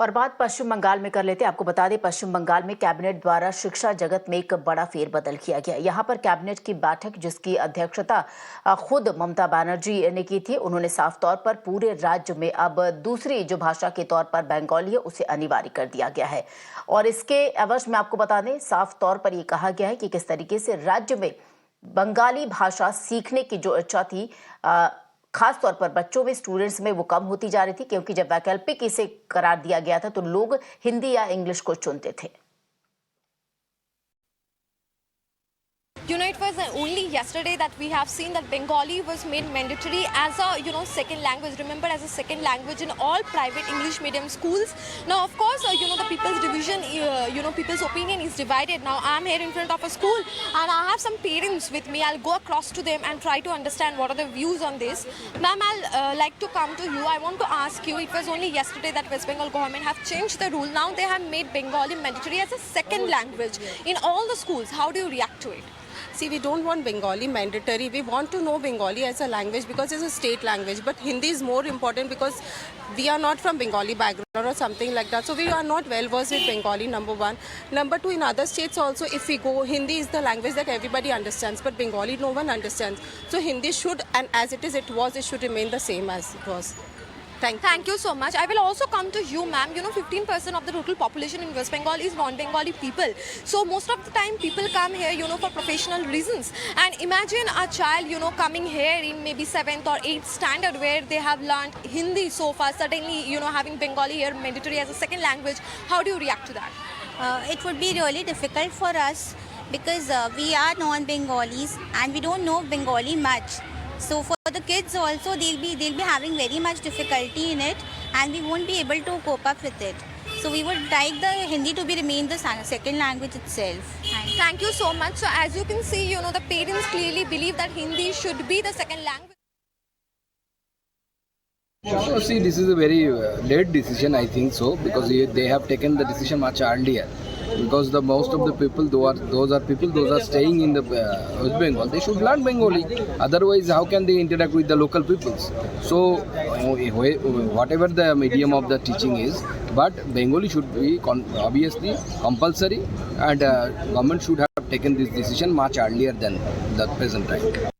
और बात पश्चिम बंगाल में कर लेते हैं। आपको बता दें, पश्चिम बंगाल में कैबिनेट द्वारा शिक्षा जगत में एक बड़ा फेरबदल किया गया। यहाँ पर कैबिनेट की बैठक जिसकी अध्यक्षता खुद ममता बनर्जी ने की थी, उन्होंने साफ तौर पर पूरे राज्य में अब दूसरी जो भाषा के तौर पर बंगाली है उसे अनिवार्य कर दिया गया है। और इसके एवज में आपको बता दें, साफ तौर पर यह कहा गया है कि किस तरीके से राज्य में बंगाली भाषा सीखने की जो इच्छा थी, खास तौर पर बच्चों में, स्टूडेंट्स में, वो कम होती जा रही थी, क्योंकि जब वैकल्पिक इसे करार दिया गया था तो लोग हिंदी या इंग्लिश को चुनते थे। It was only yesterday that we have seen that Bengali was made mandatory as a second language. Remember, as a second language in all private English medium schools. Now, of course, the people's division, people's opinion is divided. Now, I'm here in front of a school and I have some parents with me. I'll go across to them and try to understand what are the views on this. Ma'am, I'll like to come to you. I want to ask you. It was only yesterday that West Bengal government have changed the rule. Now they have made Bengali mandatory as a second language in all the schools. How do you react to it? See, we don't want Bengali mandatory. We want to know Bengali as a language because it's a state language. But Hindi is more important because we are not from Bengali background or something like that. So we are not well versed with Bengali, number one. Number two, in other states also, if we go, Hindi is the language that everybody understands. But Bengali, no one understands. So Hindi should, and as it is, it should remain the same as it was. Thank you so much. I will also come to you, ma'am. 15% of the total population in West Bengal is non-Bengali people. So most of the time people come here, for professional reasons. And imagine a child, coming here in maybe 7th or 8th standard where they have learned Hindi so far. Suddenly, having Bengali here mandatory as a second language. How do you react to that? It would be really difficult for us because we are non-Bengalis and we don't know Bengali much. So for the kids also, they'll be having very much difficulty in it, and we won't be able to cope up with it. So we would like the Hindi to remain the second language itself. Thank you so much. So as you can see, the parents clearly believe that Hindi should be the second language. So see, this is a very late decision, I think so, because they have taken the decision much earlier. Because most of the people, those are staying in the West Bengal, they should learn Bengali. Otherwise, how can they interact with the local peoples? So, whatever the medium of the teaching is, but Bengali should be obviously compulsory, and government should have taken this decision much earlier than the present time.